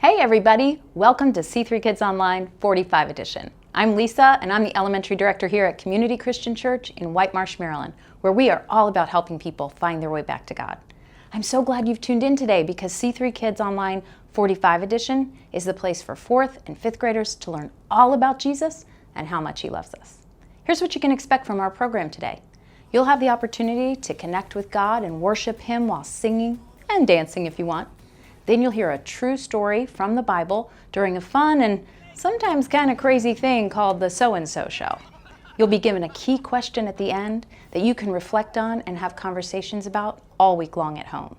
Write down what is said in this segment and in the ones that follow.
Hey everybody, welcome to C3 Kids Online 45 edition. I'm Lisa and I'm the elementary director here at Community Christian Church in White Marsh, Maryland, where we are all about helping people find their way back to God. I'm so glad you've tuned in today because C3 Kids Online 45 edition is the place for 4th and 5th graders to learn all about Jesus and how much He loves us. Here's what you can expect from our program today. You'll have the opportunity to connect with God and worship Him while singing and dancing if you want. Then you'll hear a true story from the Bible during a fun and sometimes kind of crazy thing called the So-and-So Show. You'll be given a key question at the end that you can reflect on and have conversations about all week long at home.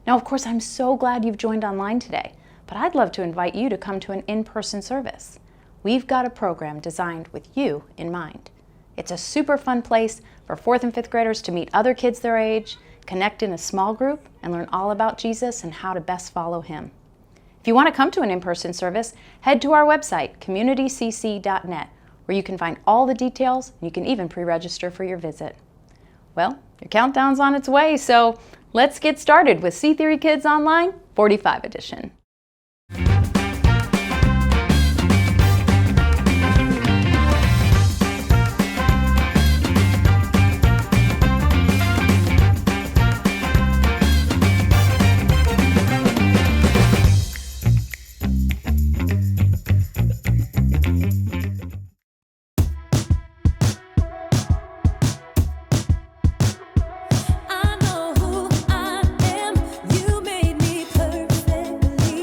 Now, of course, I'm so glad you've joined online today, but I'd love to invite you to come to an in-person service. We've got a program designed with you in mind. It's a super fun place for 4th and 5th graders to meet other kids their age, connect in a small group, and learn all about Jesus and how to best follow Him. If you want to come to an in-person service, head to our website, communitycc.net, where you can find all the details, and you can even pre-register for your visit. Well, your countdown's on its way, so let's get started with C3 Kids Online 45 edition. I know who I am. You made me perfectly.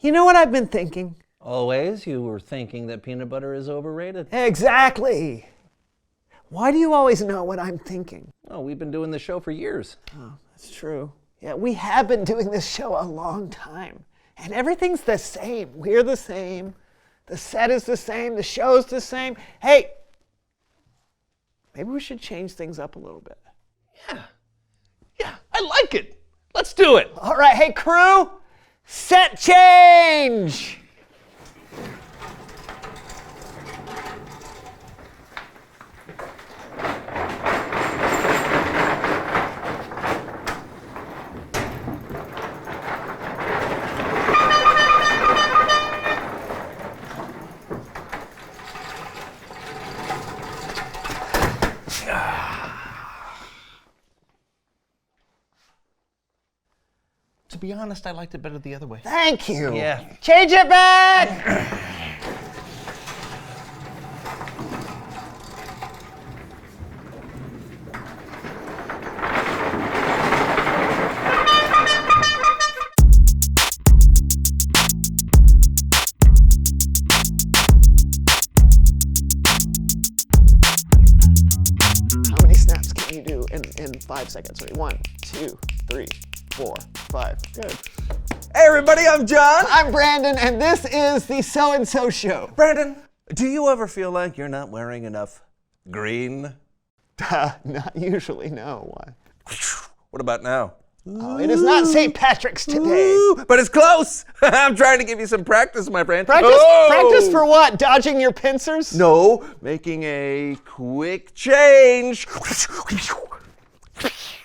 You know what I've been thinking? Always, you were thinking that peanut butter is overrated. Exactly. Why do you always know what I'm thinking? Oh, we've been doing this show for years. Oh, that's true. Yeah, we have been doing this show a long time. And everything's the same. We're the same. The set is the same. The show's the same. Hey, maybe we should change things up a little bit. Yeah, I like it. Let's do it. All right, hey crew, set change! To be honest, I liked it better the other way. Thank you. Yeah. Change it back! How many snaps can you do in 5 seconds? Ready? 1, 2, 3, 4, 5. Good. Hey everybody, I'm John. I'm Brandon, and this is the So-and-So Show. Brandon, do you ever feel like you're not wearing enough green? Not usually, no. Why? What about now? Oh, it is not St. Patrick's today. Ooh, but it's close. I'm trying to give you some practice, my friend. Practice? Oh! Practice for what? Dodging your pincers? No, making a quick change.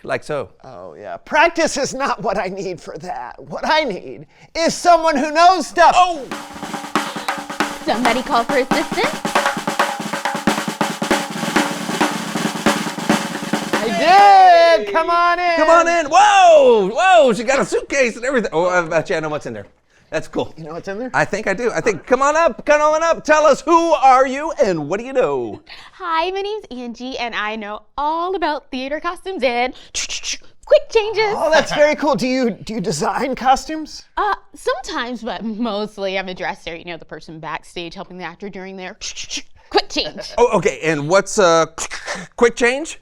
Like so. Oh, yeah. Practice is not what I need for that. What I need is someone who knows stuff. Oh! Somebody call for assistance? I did! Come on in! Come on in. Whoa! Whoa! She got a suitcase and everything. Oh, I bet you I know what's in there. That's cool. You know what's in there? I think I do. Come on up. Come on up. Tell us, who are you and what do you know? Hi, my name's Angie, and I know all about theater costumes and quick changes. Oh, that's very cool. Do you design costumes? Sometimes, but mostly I'm a dresser. You know, the person backstage helping the actor during their quick change. Oh, okay. And what's quick change?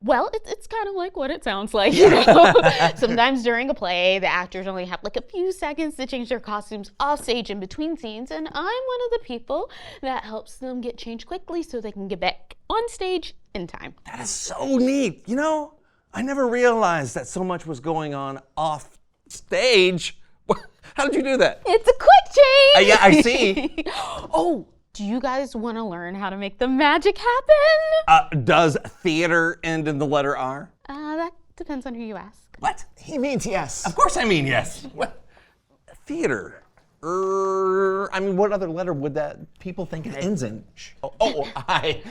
Well, it's kind of like what it sounds like, you know. Sometimes during a play, the actors only have like a few seconds to change their costumes off stage in between scenes, and I'm one of the people that helps them get changed quickly so they can get back on stage in time. That is so neat. You know, I never realized that so much was going on off stage. How did you do that? It's a quick change! Yeah, I see. Oh, do you guys want to learn how to make the magic happen? Does theater end in the letter R? That depends on who you ask. What? He means yes. Of course I mean yes. What? Theater. I mean, what other letter would that people think it ends in? I.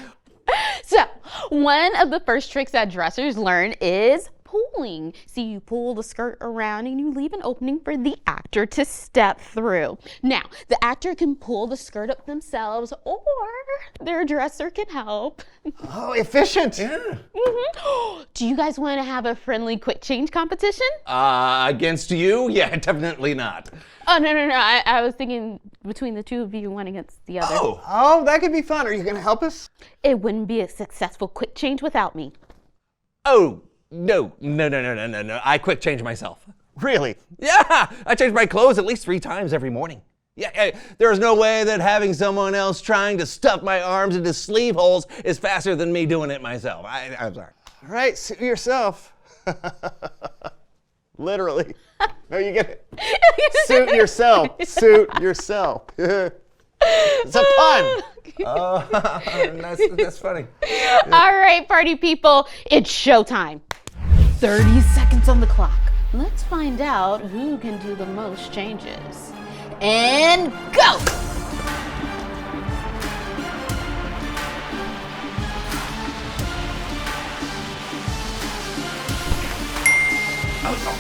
So, one of the first tricks that dressers learn is pulling. See, you pull the skirt around and you leave an opening for the actor to step through. Now, the actor can pull the skirt up themselves or their dresser can help. Oh, efficient. Yeah. Do you guys want to have a friendly quick change competition? Against you? Yeah, definitely not. Oh, no. I was thinking between the two of you, one against the other. Oh, that could be fun. Are you going to help us? It wouldn't be a successful quick change without me. Oh, no. I quick change myself. Really? Yeah, I change my clothes at least 3 times every morning. Yeah, there's no way that having someone else trying to stuff my arms into sleeve holes is faster than me doing it myself. I'm sorry. All right, suit yourself. Literally. No, you get it. Suit yourself. Suit yourself. It's a pun. That's funny. All right, party people, it's showtime. 30 seconds on the clock. Let's find out who can do the most changes. And go!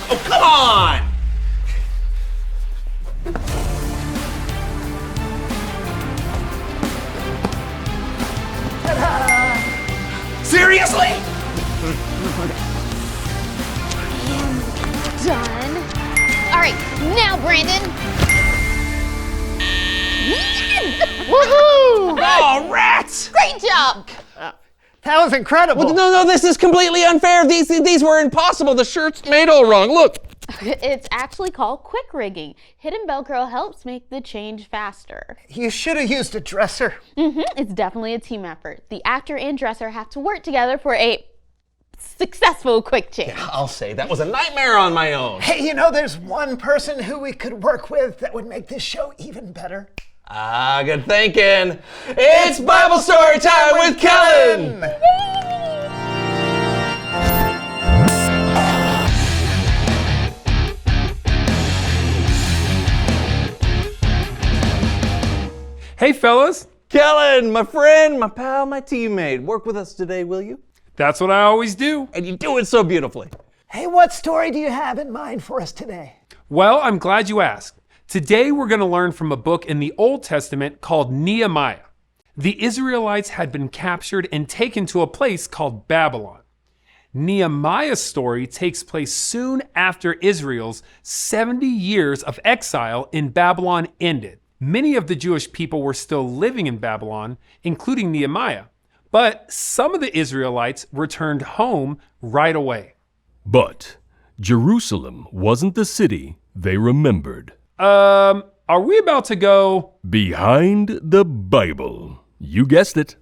Oh, come on! Seriously? Done. All right, now Brandon. Woohoo! Oh, rats! Great job! That was incredible. No, this is completely unfair. These were impossible. The shirt's made all wrong. Look. It's actually called quick rigging. Hidden Velcro helps make the change faster. You should have used a dresser. It's definitely a team effort. The actor and dresser have to work together for a successful quick change. I'll say that was a nightmare on my own. Hey, there's one person who we could work with that would make this show even better. Ah, good thinking. It's Bible story time with Kellen. Hey fellas, Kellen, my friend, my pal, my teammate. Work with us today, will you? that's what I always do. And you do it so beautifully. Hey, what story do you have in mind for us today? Well, I'm glad you asked. Today we're going to learn from a book in the Old Testament called Nehemiah. The Israelites had been captured and taken to a place called Babylon. Nehemiah's story takes place soon after Israel's 70 years of exile in Babylon ended. Many of the Jewish people were still living in Babylon, including Nehemiah, but some of the Israelites returned home right away. But Jerusalem wasn't the city they remembered. Are we about to go? Behind the Bible. You guessed it.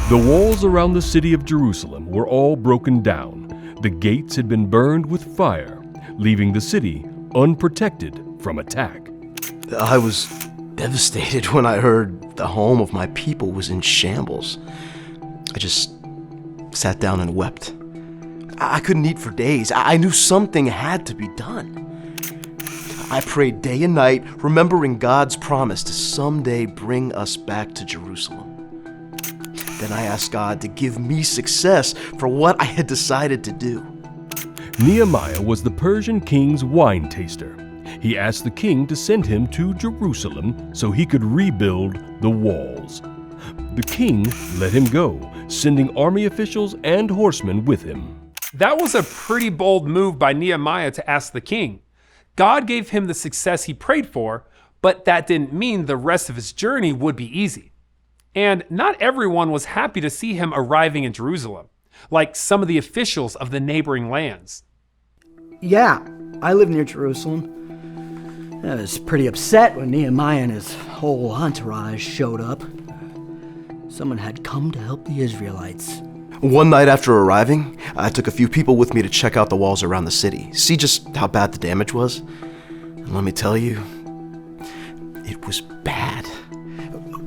The walls around the city of Jerusalem were all broken down. The gates had been burned with fire, leaving the city unprotected from attack. I was devastated when I heard the home of my people was in shambles. I just sat down and wept. I couldn't eat for days. I knew something had to be done. I prayed day and night, remembering God's promise to someday bring us back to Jerusalem. Then I asked God to give me success for what I had decided to do. Nehemiah was the Persian king's wine taster. He asked the king to send him to Jerusalem so he could rebuild the walls. The king let him go, sending army officials and horsemen with him. That was a pretty bold move by Nehemiah to ask the king. God gave him the success he prayed for, but that didn't mean the rest of his journey would be easy. And not everyone was happy to see him arriving in Jerusalem, like some of the officials of the neighboring lands. Yeah, I live near Jerusalem. I was pretty upset when Nehemiah and his whole entourage showed up. Someone had come to help the Israelites. One night after arriving, I took a few people with me to check out the walls around the city, see just how bad the damage was. And let me tell you, it was bad.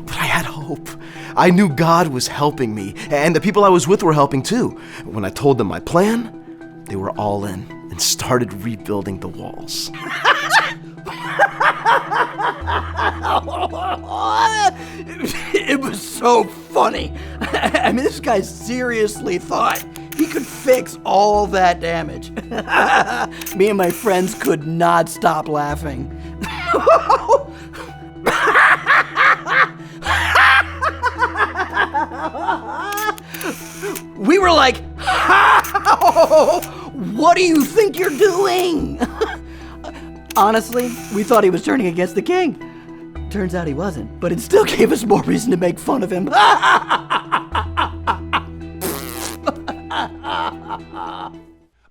But I had hope. I knew God was helping me, and the people I was with were helping too. When I told them my plan, they were all in and started rebuilding the walls. It was so funny. I mean, this guy seriously thought he could fix all that damage. Me and my friends could not stop laughing. We were like, what do you think you're doing? Honestly, we thought he was turning against the king. Turns out he wasn't, but it still gave us more reason to make fun of him.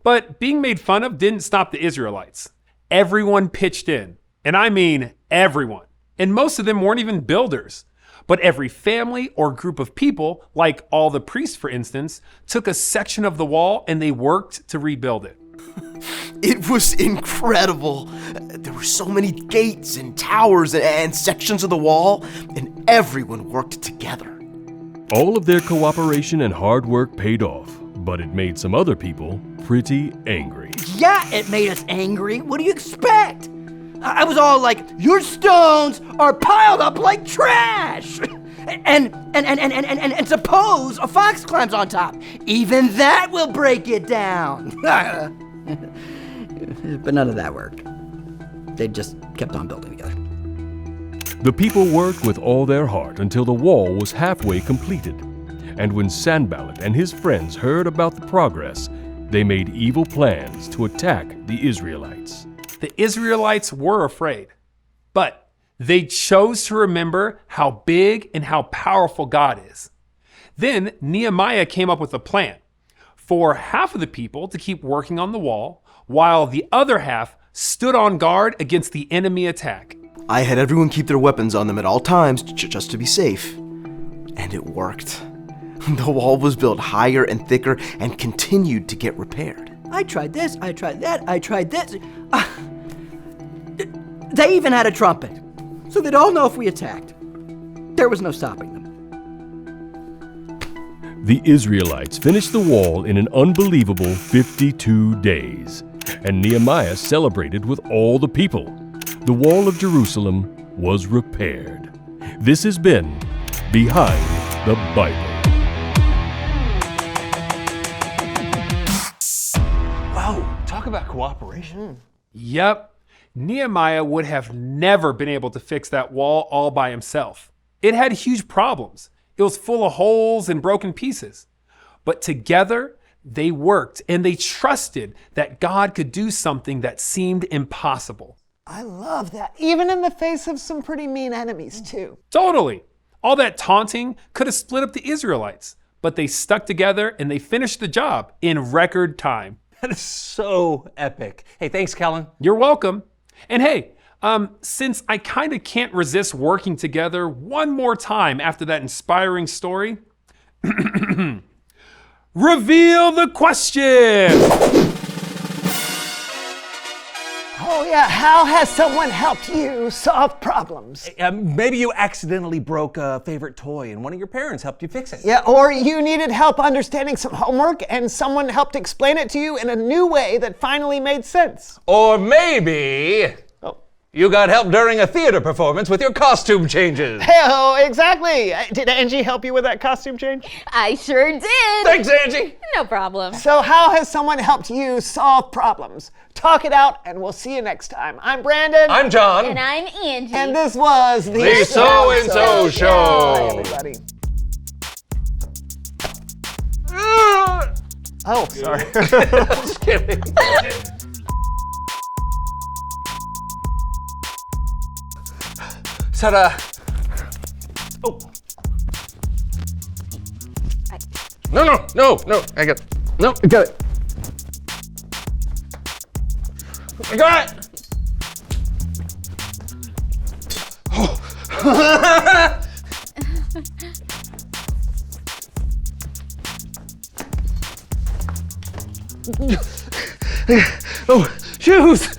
But being made fun of didn't stop the Israelites. Everyone pitched in, and I mean everyone. And most of them weren't even builders. But every family or group of people, like all the priests for instance, took a section of the wall and they worked to rebuild it. It was incredible. There were so many gates and towers and sections of the wall, and everyone worked together. All of their cooperation and hard work paid off, but it made some other people pretty angry. Yeah, it made us angry. What do you expect? I was all like, your stones are piled up like trash. And suppose a fox climbs on top. Even that will break it down. But none of that worked. They just kept on building together. The people worked with all their heart until the wall was halfway completed. And when Sanballat and his friends heard about the progress, they made evil plans to attack the Israelites. The Israelites were afraid, but they chose to remember how big and how powerful God is. Then Nehemiah came up with a plan for half of the people to keep working on the wall, while the other half stood on guard against the enemy attack. I had everyone keep their weapons on them at all times just to be safe. And it worked. The wall was built higher and thicker and continued to get repaired. I tried this, I tried that, I tried this. They even had a trumpet, so they'd all know if we attacked. There was no stopping them. The Israelites finished the wall in an unbelievable 52 days, and Nehemiah celebrated with all the people. The wall of Jerusalem was repaired. This has been Behind the Bible. Wow, talk about cooperation. Yep, Nehemiah would have never been able to fix that wall all by himself. It had huge problems. It was full of holes and broken pieces. But together, they worked and they trusted that God could do something that seemed impossible. I love that. Even in the face of some pretty mean enemies, too. Totally. All that taunting could have split up the Israelites, but they stuck together and they finished the job in record time. That is so epic. Hey, thanks, Kellen. You're welcome. And hey, since I kind of can't resist working together one more time after that inspiring story, reveal the question. Oh, yeah. How has someone helped you solve problems? Maybe you accidentally broke a favorite toy and one of your parents helped you fix it. Yeah, or you needed help understanding some homework and someone helped explain it to you in a new way that finally made sense. Or maybe you got help during a theater performance with your costume changes. Hey, exactly. Did Angie help you with that costume change? I sure did. Thanks, Angie. No problem. So how has someone helped you solve problems? Talk it out, and we'll see you next time. I'm Brandon. I'm John. And I'm Angie. And this was The So-and-So Show. Bye, everybody. Oh, sorry. Just kidding. Ta-da. Oh. No. I got it. No, I got it. I got it. Oh, shoes!